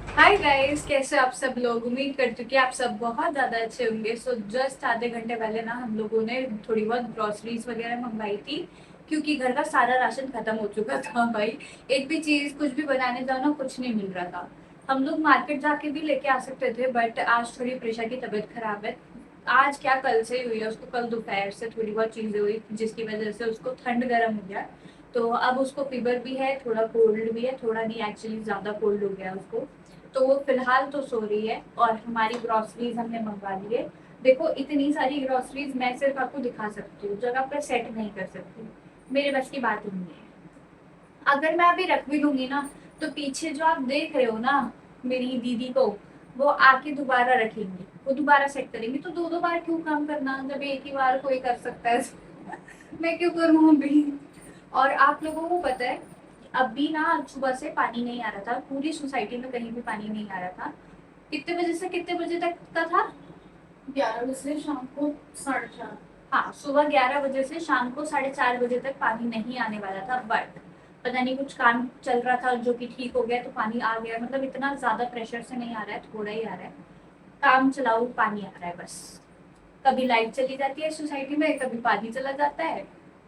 Hi guys, कैसे आप सब लोग। उम्मीद करती हूँ कि आप सब बहुत ज़्यादा अच्छे होंगे। सो जस्ट आधे घंटे पहले ना हम लोगों ने थोड़ी बहुत ग्रॉसरीज वगैरह मंगवाई थी, क्योंकि घर का सारा राशन खत्म हो चुका था भाई। एक भी चीज़ कुछ भी बनाने जाओ ना, कुछ नहीं मिल रहा था। हम लोग मार्केट जाके भी लेके आ सकते थे, बट आज थोड़ी प्रेशा की तबीयत खराब है। आज क्या, कल से ही हुई है उसको। कल दोपहर से थोड़ी बहुत चीज़ें हुई जिसकी वजह से उसको ठंड गर्म हो गया। तो अब उसको फीवर भी है, थोड़ा कोल्ड भी है, थोड़ा नहीं एक्चुअली ज़्यादा कोल्ड हो गया उसको। तो वो फिलहाल तो सो रही है और हमारी ग्रॉसरीज हमने मंगवा ली है। देखो, इतनी सारी ग्रॉसरीज मैं सिर्फ आपको दिखा सकती हूँ, जगह पर सेट नहीं कर सकती। मेरे बस की बात ही नहीं है। अगर मैं अभी रख भी दूंगी ना, तो पीछे जो आप देख रहे हो ना मेरी दीदी को, वो आके दोबारा रखेंगी, वो दोबारा सेट करेंगी। तो दो दो बार क्यों काम करना जब एक ही बार कोई कर सकता है। मैं क्यों करूँ अभी। और आप लोगों को पता है, अभी ना आज सुबह से पानी नहीं आ रहा था, पूरी सोसाइटी में कहीं भी पानी नहीं आ रहा था। कितने बजे से कितने बजे तक का था? 11 बजे से शाम को 4:30। हाँ, सुबह 11 बजे से शाम को 4:30 बजे तक पानी नहीं आने वाला था, बट पता नहीं कुछ काम चल रहा था जो कि ठीक हो गया तो पानी आ गया। मतलब इतना ज्यादा प्रेशर से नहीं आ रहा है, थोड़ा ही आ रहा है। काम चलाऊ पानी आ रहा है बस। कभी लाइट चली जाती है सोसाइटी में, कभी पानी चला जाता है।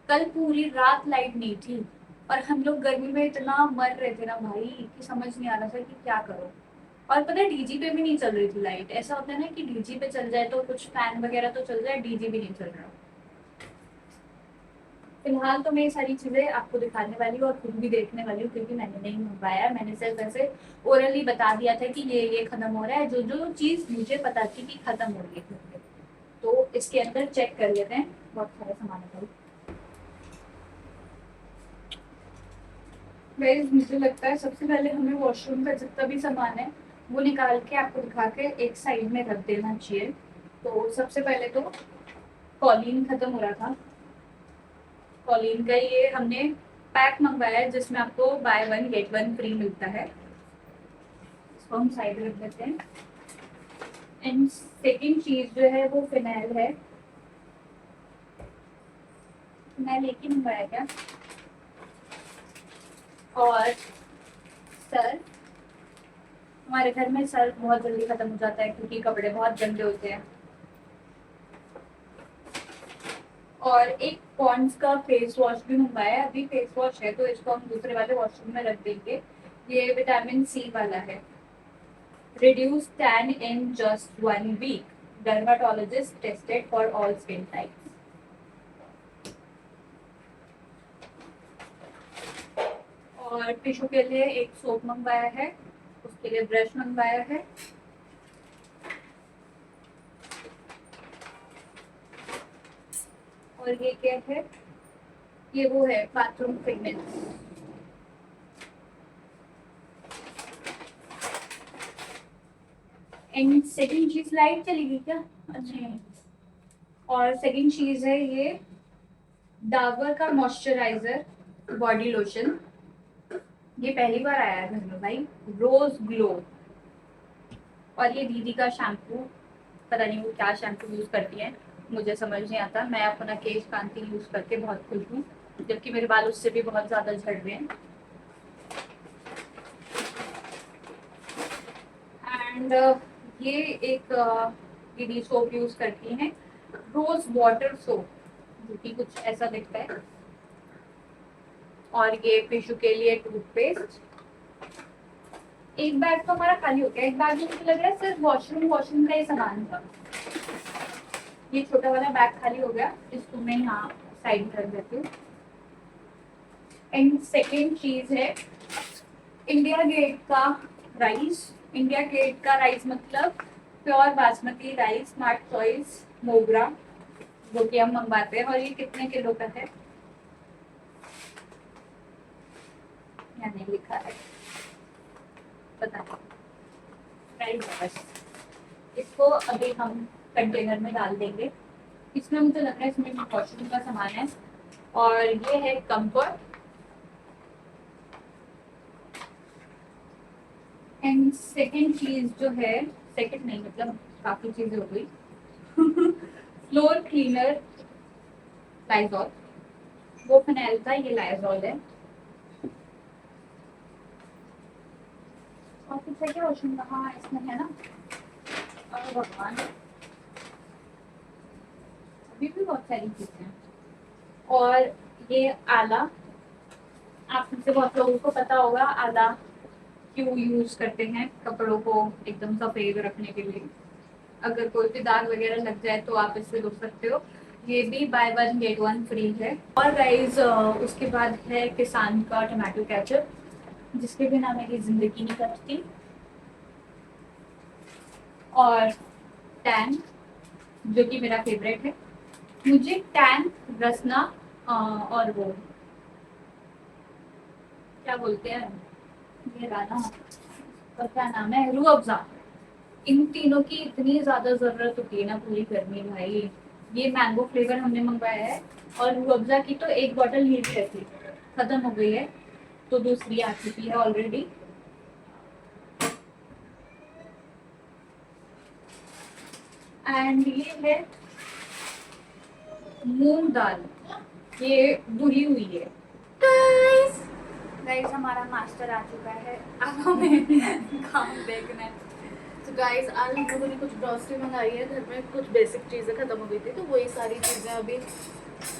कल पूरी रात लाइट नहीं थी, और हम लोग गर्मी में इतना मर रहे थे ना भाई कि समझ नहीं आ रहा था कि क्या करो। और पता है, डीजी पे भी नहीं चल रही थी लाइट। ऐसा होता है ना कि डीजी पे चल जाए तो कुछ फैन वगैरह तो चल जाए, डीजी भी नहीं चल रहा। फिलहाल तो मैं ये सारी चीजें आपको दिखाने वाली हूँ और खुद भी देखने वाली हूँ, क्योंकि मैंने नहीं मंगवाया। मैंने सिर्फ ऐसे ओरली बता दिया था कि ये खत्म हो रहा है, जो जो चीज मुझे पता थी कि खत्म हो रही है। तो इसके अंदर चेक कर लेते हैं, बहुत सारा सामान है भाई। गाइस, मुझे लगता है सबसे पहले हमें वॉशरूम का जितना भी सामान है वो निकाल के आपको दिखा के एक साइड में रख देना चाहिए। तो सबसे पहले तो कॉलीन खत्म हो रहा था। कॉलीन का ये हमने पैक मंगवाया है, जिसमें आपको by one get one free मिलता है। इसको हम साइड रख देते हैं। एंड सेकेंड चीज जो है वो फिनाइल है। फिनाइल एक ही मंगवाया क्या? और सर, हमारे घर में सर बहुत जल्दी खत्म हो जाता है क्योंकि कपड़े बहुत गंदे होते हैं। और एक पॉन्ड्स का फेस वॉश भी मंगवाया है। अभी फेस वॉश है तो इसको हम दूसरे वाले वॉशरूम में रख देंगे। ये विटामिन सी वाला है। Reduce tan in just 1 week, dermatologist tested for all skin types. और टिश्यू के लिए एक सोप मंगवाया है, उसके लिए ब्रश मंगवाया है। और ये क्या है? ये वो है बाथरूम पिगमेंट्स। एंड सेकंड चीज, लाइट चली गई क्या? अच्छा। और सेकंड चीज है ये डाबर का मॉइस्चराइजर बॉडी लोशन। ये पहली बार आया है घर में भाई, रोज ग्लो। और ये दीदी का शैम्पू, पता नहीं वो क्या शैम्पू यूज करती है, मुझे समझ नहीं आता। मैं अपना केश कांति यूज करके बहुत खुश हूँ, जबकि मेरे बाल उससे भी बहुत ज्यादा झड़ रहे हैं। एंड ये एक दीदी सोप यूज करती है, रोज वाटर सोप, जो कि कुछ ऐसा दिखता है। और ये टिश्यू के लिए टूथपेस्ट। एक बैग तो हमारा खाली हो गया। एक बैग में मुझे लग रहा है सिर्फ वॉशरूम वॉशरूम का ही सामान था। ये छोटा वाला बैग खाली हो गया, इसको मैं यहाँ साइड में रख देती हूँ। एंड सेकेंड चीज है इंडिया गेट का राइस। इंडिया गेट का राइस मतलब pure basmati rice, smart choice मोगरा, जो कि हम मंगवाते हैं। और ये कितने किलो का है या नहीं लिखा है, पता नहीं। राइस बस, इसको अभी हम कंटेनर में डाल देंगे। इसमें मुझे लग रहा है इसमें वॉशरूम का सामान है। और ये है कंफर्ट। एंड सेकेंड चीज जो है, सेकेंड नहीं मतलब काफी चीजें हो गई। फ्लोर क्लीनर लाइजॉल, वो फिनाइल था, ये लाइजॉल है। और कुछ है क्या वॉशरूम का? हाँ इसमें है ना। अरे भगवान, अभी भी बहुत सारी चीजें हैं। और ये आला, आप में से बहुत लोगों को पता होगा आला क्यों यूज करते हैं, कपड़ों को एकदम सफेद रखने के लिए। अगर कोई भी दाग वगैरह लग जाए तो आप इससे धो सकते हो। ये भी by one get one free है। और गाइज उसके बाद है किसान का टमाटो केचप, जिसके बिना मेरी जिंदगी नहीं कटती। और टैन, जो कि मेरा फेवरेट है। मुझे टैन, रसना और वो क्या बोलते हैं, ये राना, और क्या नाम है, रूह अफ़ज़ा, इन तीनों की इतनी ज़्यादा ज़रूरत होती है ना पूरी गर्मी में भाई। ये मैंगो फ्लेवर हमने मंगवाया है, और रूह अफ़ज़ा की तो एक बॉटल ही थी, खत्म हो गई है, तो दूसरी आ चुकी है ऑलरेडी। एंड ये है मूंग दाल, ये धुली हुई है। गाइस हमारा मास्टर आ चुका है, अब हमें काम देखना है। तो गाइस आज हम लोगों ने कुछ ग्रॉसरी मंगाई है, घर में कुछ बेसिक चीज़ें ख़त्म हो गई थी तो वही सारी चीज़ें अभी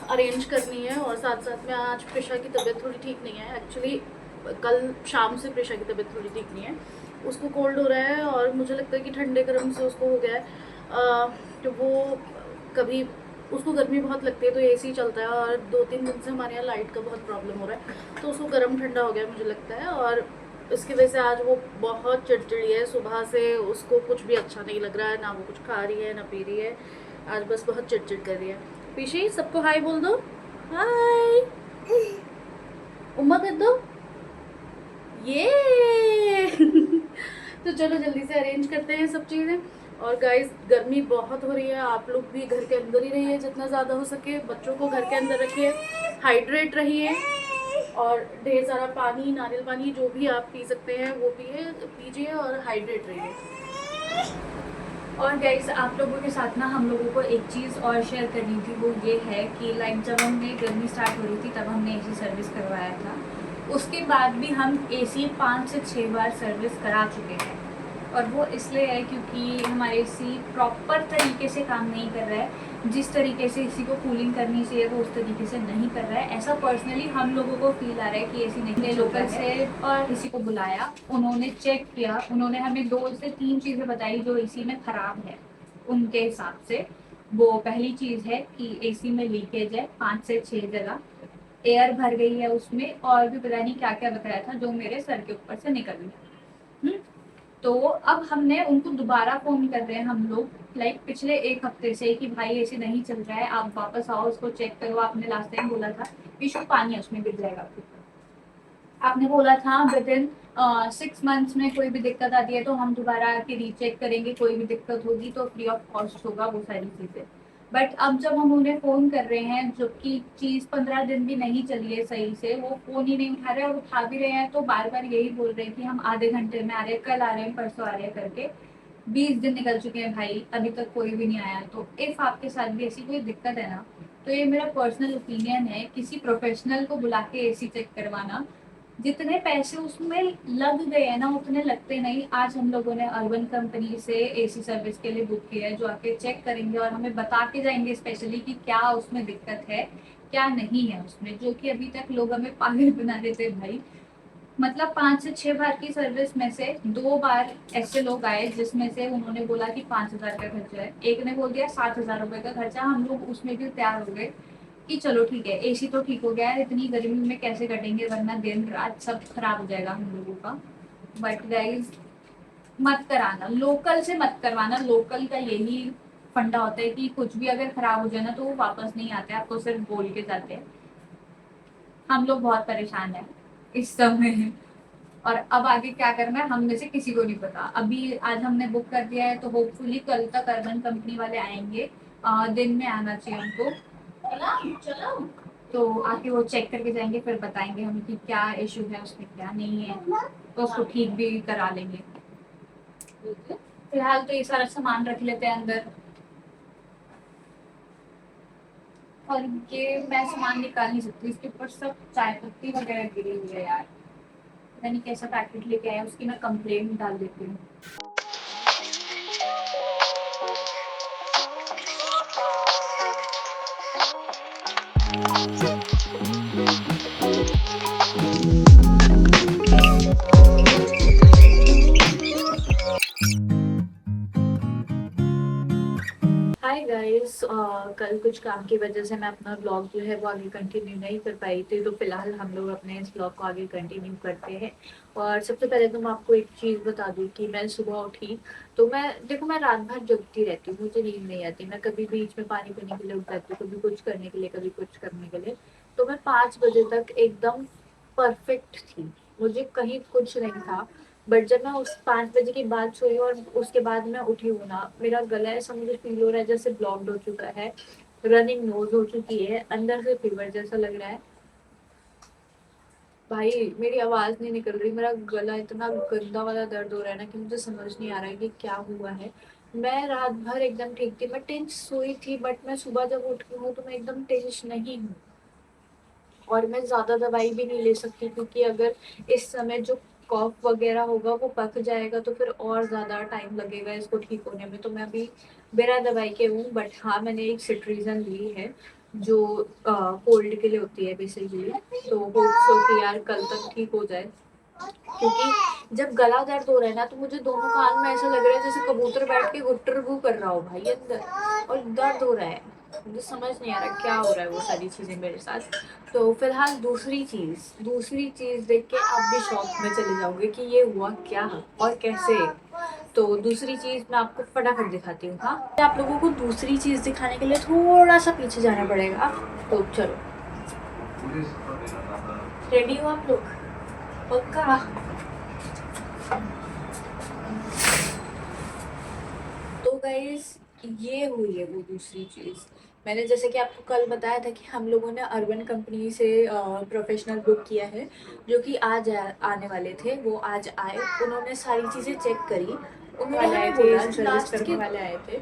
अरेंज करनी है। और साथ साथ में आज प्रिशा की तबीयत थोड़ी ठीक नहीं है एक्चुअली, कल शाम से प्रिशा की तबीयत थोड़ी ठीक नहीं है, उसको कोल्ड हो रहा है और मुझे लगता है कि ठंडे गर्म से उसको हो गया है। तो वो कभी उसको गर्मी बहुत लगती है तो एसी चलता है, और 2-3 दिन से हमारे यहाँ लाइट का बहुत प्रॉब्लम हो रहा है, तो उसको गर्म ठंडा हो गया मुझे लगता है। और इसकी वजह से आज वो बहुत चिड़चिड़ी है, सुबह से उसको कुछ भी अच्छा नहीं लग रहा है, ना वो कुछ खा रही है ना पी रही है, आज बस बहुत चिड़चिड़ कर रही है। पीछे सबको हाय बोल दो, हाय, उम्मा कर दो, ये तो चलो जल्दी से अरेंज करते हैं सब चीज़ें। और गाइस गर्मी बहुत हो रही है, आप लोग भी घर के अंदर ही रहिए जितना ज़्यादा हो सके, बच्चों को घर के अंदर रखिए, हाइड्रेट रहिए, और ढेर सारा पानी, नारियल पानी जो भी आप पी सकते हैं वो पीजिए और हाइड्रेट रहिए। और गाइस आप लोगों के साथ ना हम लोगों को एक चीज़ और शेयर करनी थी, वो ये है कि लाइक जब हमने गर्मी स्टार्ट हो रही थी तब हमने एसी सर्विस करवाया था, उसके बाद भी हम एसी 5 से 6 बार सर्विस करा चुके हैं। और वो इसलिए है क्योंकि हमारे एसी प्रॉपर तरीके से काम नहीं कर रहा है, जिस तरीके से एसी को कूलिंग करनी चाहिए वो उस तरीके से नहीं कर रहा है। ऐसा पर्सनली हम लोगों को फील आ रहा है कि एसी नहीं लोकल से, और किसी को बुलाया, उन्होंने चेक किया, उन्होंने हमें 2 से 3 चीज़ें बताई जो एसी में ख़राब है उनके हिसाब से। वो पहली चीज़ है कि एसी में लीकेज है 5 से 6 जगह, एयर भर गई है उसमें, और भी पता नहीं क्या क्या बताया था जो मेरे सर के ऊपर से निकल गया। तो अब हमने उनको दोबारा फ़ोन कर रहे हैं हम लोग, लाइक पिछले 1 हफ्ते से, कि भाई ऐसे नहीं चल रहा है, आप वापस आओ, उसको चेक करो। आपने लास्ट टाइम बोला था इशू पानी है उसमें गिर जाएगा आपके ऊपर। आपने बोला था विद इन 6 मंथ्स में कोई भी दिक्कत आती है तो हम दोबारा आके रीचेक करेंगे, कोई भी दिक्कत होगी तो फ्री ऑफ कॉस्ट होगा, वो सारी चीज़ें। बट अब जब हम उन्हें फ़ोन कर रहे हैं, जो कि चीज़ 15 दिन भी नहीं चली है सही से, वो फ़ोन ही नहीं उठा रहे, और उठा भी रहे हैं तो बार बार यही बोल रहे हैं कि हम आधे घंटे में आ रहे हैं, कल आ रहे हैं, परसों आ रहे हैं करके। 20 दिन निकल चुके हैं भाई, अभी तक कोई भी नहीं आया। तो इफ़ आपके साथ भी ऐसी कोई दिक्कत है ना, तो ये मेरा पर्सनल ओपिनियन है, किसी प्रोफेशनल को बुला के एसी चेक करवाना। जितने पैसे उसमें लग गए हैं ना उतने लगते नहीं। आज हम लोगों ने अर्बन कंपनी से एसी सर्विस के लिए बुक किया है, जो आके चेक करेंगे और हमें बता के जाएंगे स्पेशली कि क्या उसमें दिक्कत है, क्या नहीं है उसमें, जो कि अभी तक लोग हमें पागल बना देते हैं भाई। मतलब 5 से 6 बार की सर्विस में से 2 बार ऐसे लोग आए जिसमें से उन्होंने बोला कि 5,000 का खर्चा है, एक ने बोल दिया 7,000 रुपये का खर्चा। हम लोग उसमें भी तैयार हो गए कि चलो ठीक है, एसी तो ठीक हो गया है, इतनी गर्मी में कैसे कटेंगे, वरना दिन रात सब खराब हो जाएगा हम लोगों का। बट गाइज मत कराना, लोकल से मत करवाना। लोकल का यही फंडा होता है कि कुछ भी अगर खराब हो जाए ना तो वो वापस नहीं आते, आपको सिर्फ बोल के जाते हैं। हम लोग बहुत परेशान हैं इस समय, और अब आगे क्या करना है हम में से किसी को नहीं पता। अभी आज हमने बुक कर दिया है तो होपफुली कल तक अर्बन कंपनी वाले आएंगे, दिन में आना चाहिए उनको। चलो तो आके वो चेक करके जाएंगे, फिर बताएंगे हमें कि क्या इशू है उसमें, क्या नहीं है, तो उसको ठीक भी करा लेंगे। फिलहाल तो ये सारा सामान रख लेते हैं अंदर। और ये मैं सामान निकाल नहीं सकती, इसके ऊपर सब चाय पत्ती वगैरह गिरी हुई है यार। पता नहीं कैसा पैकेट लेके आया, उसकी मैं कंप्लेंट डाल देती हूँ। हाय गाइस, कल कुछ काम की वजह से मैं अपना ब्लॉग जो है वो आगे कंटिन्यू नहीं कर पाई थी, तो फिलहाल हम लोग अपने इस ब्लॉग को आगे कंटिन्यू करते हैं। और सबसे पहले तो मैं आपको एक चीज़ बता दूं कि मैं सुबह उठी तो मैं रात भर जगती रहती हूँ, मुझे नींद नहीं आती। मैं कभी बीच में पानी पीने के लिए उठ जाती हूँ, कभी कुछ करने के लिए, कभी कुछ करने के लिए। तो मैं 5 बजे तक एकदम परफेक्ट थी, मुझे कहीं कुछ नहीं था। बट जब मैं उस 5 बजे के बाद सोई और उसके बाद मैं उठी हूँ ना, मेरा गला ऐसा मुझे फील हो रहा है जैसे ब्लॉक्ड हो चुका है, रनिंग नोज हो चुकी है, अंदर से फीवर जैसा लग रहा है। भाई मेरी आवाज नहीं निकल रही, मेरा गला इतना गंदा वाला दर्द हो रहा है ना कि मुझे समझ नहीं आ रहा है कि क्या हुआ है। मैं रात भर एकदम ठीक थी, मैं टेंस सोई थी, बट मैं सुबह जब उठी हूँ तो मैं एकदम टेंस नहीं हूँ। और मैं ज़्यादा दवाई भी नहीं ले सकती, क्योंकि अगर इस समय जो कॉफ वगैरह होगा वो पक जाएगा तो फिर और ज़्यादा टाइम लगेगा इसको ठीक होने में। तो मैं अभी बिना दवाई के हूँ, बट हाँ मैंने एक सिट्रीजन ली है जो कोल्ड के लिए होती है बेसिकली। तो होप सो कि यार कल तक ठीक हो जाए, क्योंकि जब गला दर्द हो रहा है ना तो मुझे दोनों कान में ऐसा लग रहा है जैसे कबूतर बैठ के गुट्टर गू कर रहा हो भाई अंदर, और दर्द हो रहा है। मुझे समझ नहीं आ रहा क्या हो रहा है वो सारी चीज़ें मेरे साथ। तो फिलहाल दूसरी चीज़ देख के आप भी शॉक में चले जाओगे कि ये हुआ क्या और कैसे। तो दूसरी चीज़ मैं आपको फटाफट दिखाती हूँ। हाँ, आप लोगों को दूसरी चीज़ दिखाने के लिए थोड़ा सा पीछे जाना पड़ेगा। तो चलो, रेडी हो आप लोग? पक्का? तो गाइस ये हुई है वो दूसरी चीज़। मैंने जैसे कि आपको कल बताया था कि हम लोगों ने अर्बन कंपनी से प्रोफेशनल बुक किया है, जो कि आज आने वाले थे। वो आज आए, उन्होंने सारी चीज़ें चेक करी, उन्होंने हमें बोला जो लास्ट करने वाले आए थे,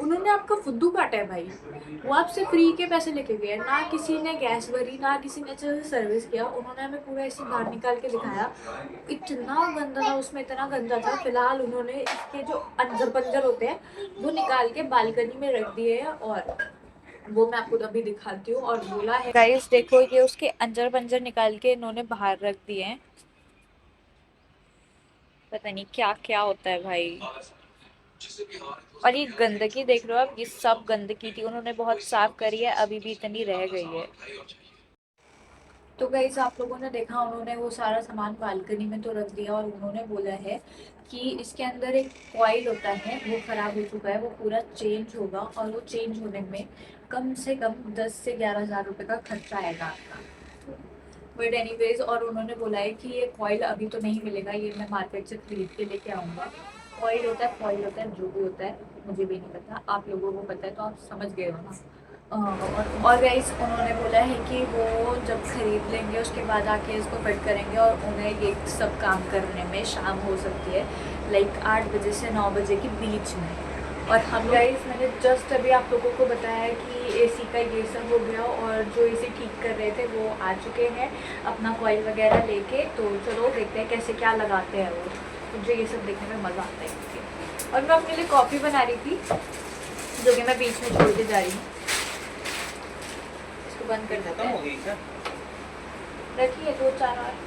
उन्होंने आपका फुद्दू काटा है भाई। वो आपसे फ्री के पैसे लेके गए, ना किसी ने गैस भरी, ना किसी ने अच्छे से सर्विस किया। उन्होंने हमें पूरा ऐसे बाहर निकाल के दिखाया, इतना गंदा था उसमें, इतना गंदा था। फिलहाल उन्होंने इसके जो अंजर पंजर होते हैं वो निकाल के बालकनी में रख दिए हैं, और वो मैं आपको अभी दिखाती हूँ। और बोला है गाइस देखो, ये उसके अंजर पंजर निकाल के इन्होंने बाहर रख दिए हैं। पता नहीं क्या क्या होता है भाई। और ये गंदगी देख रहे हो आप, ये सब गंदगी थी, उन्होंने बहुत साफ करी है, अभी भी इतनी रह गई है। तो गाइस आप लोगों ने देखा, उन्होंने वो सारा सामान बालकनी में तो रख दिया, और उन्होंने बोला है कि इसके अंदर एक कॉइल होता है वो ख़राब हो चुका है, वो पूरा चेंज होगा, और वो चेंज होने में कम से कम 10 से 11 हज़ार रुपये का खर्चा आएगा। बट एनीवेज, और उन्होंने बोला है कि ये कॉइल अभी तो नहीं मिलेगा, ये मैं मार्केट से खरीद के लेके आऊँगा। कॉइल होता है, फॉइल होता है, जो भी होता है मुझे भी नहीं पता, आप लोगों को पता है तो आप समझ गए हो ना। और गाइस उन्होंने बोला है कि वो जब खरीद लेंगे उसके बाद आके इसको फिट करेंगे, और उन्हें ये सब काम करने में शाम हो सकती है, लाइक 8 बजे से 9 बजे के बीच में। और हम गाइस मैंने जस्ट अभी आप लोगों को बताया कि एसी का ये सब हो गया, और जो एसी ठीक कर रहे थे वो आ चुके हैं अपना कॉइल वगैरह लेके। तो चलो देखते हैं कैसे क्या लगाते हैं वो, मुझे ये सब देखने में मज़ा आता है क्योंकि। और मैं अपने लिए कॉफ़ी बना रही थी, जो कि मैं बीच में छोड़ के जा रही हूँ। इसको बंद कर देते हैं, रखिए 2-4 और।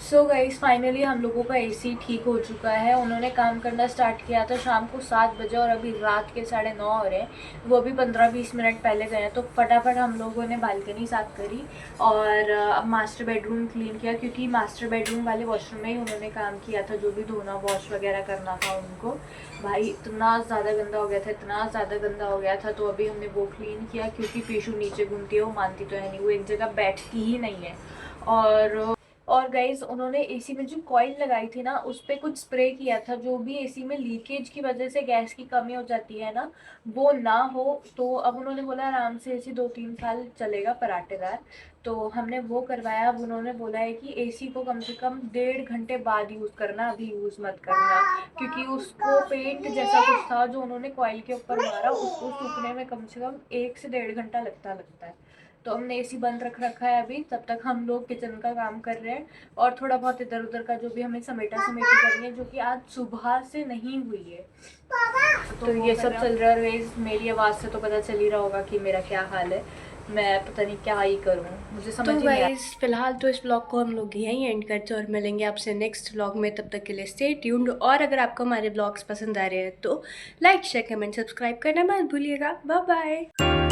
सो गाइस फाइनली हम लोगों का एसी ठीक हो चुका है। उन्होंने काम करना स्टार्ट किया था शाम को 7 बजे, और अभी रात के 9:30 हो रहे हैं। वो अभी 15-20 मिनट पहले गए हैं। तो फटाफट हम लोगों ने बालकनी साफ़ करी, और अब मास्टर बेडरूम क्लीन किया, क्योंकि मास्टर बेडरूम वाले वॉशरूम में ही उन्होंने काम किया था, जो भी धोना वॉश वगैरह करना था उनको। भाई इतना ज़्यादा गंदा हो गया था, इतना ज़्यादा गंदा हो गया था। तो अभी हमने वो क्लीन किया, क्योंकि पीशू नीचे घूमती है, वो मानती तो है नहीं, वो एक जगह बैठती ही नहीं है। और गाइज उन्होंने एसी में जो कॉइल लगाई थी ना उस पे कुछ स्प्रे किया था, जो भी एसी में लीकेज की वजह से गैस की कमी हो जाती है ना, वो ना हो। तो अब उन्होंने बोला आराम से एसी 2-3 साल चलेगा पराठेदार। तो हमने वो करवाया। अब उन्होंने बोला है कि एसी को कम से कम 1.5 घंटे बाद यूज़ करना, अभी यूज़ मत करना, क्योंकि उसको पेंट जैसा कुछ था जो उन्होंने कॉइल के ऊपर मारा, उसको सूखने में कम से कम 1 से 1.5 घंटा लगता है। तो हमने एसी बंद रख रखा है अभी, तब तक हम लोग किचन का काम कर रहे हैं और थोड़ा बहुत इधर उधर का जो भी हमें समेटा समेटी करनी है, जो कि आज सुबह से नहीं हुई है। तो ये सब चल रहा है। गाइस मेरी आवाज़ से तो पता चल ही रहा होगा कि मेरा क्या हाल है। मैं पता नहीं क्या ही करूँ, मुझे समझ ही नहीं आ रहा। गाइस फिलहाल तो इस ब्लॉग को हम लोग यहीं एंड करते हैं और मिलेंगे आपसे नेक्स्ट ब्लॉग में। तब तक के लिए स्टे ट्यून्ड। और अगर आपको हमारे ब्लॉग्स पसंद आ रहे हैं तो लाइक शेयर कमेंट सब्सक्राइब करना मत भूलिएगा। Bye bye.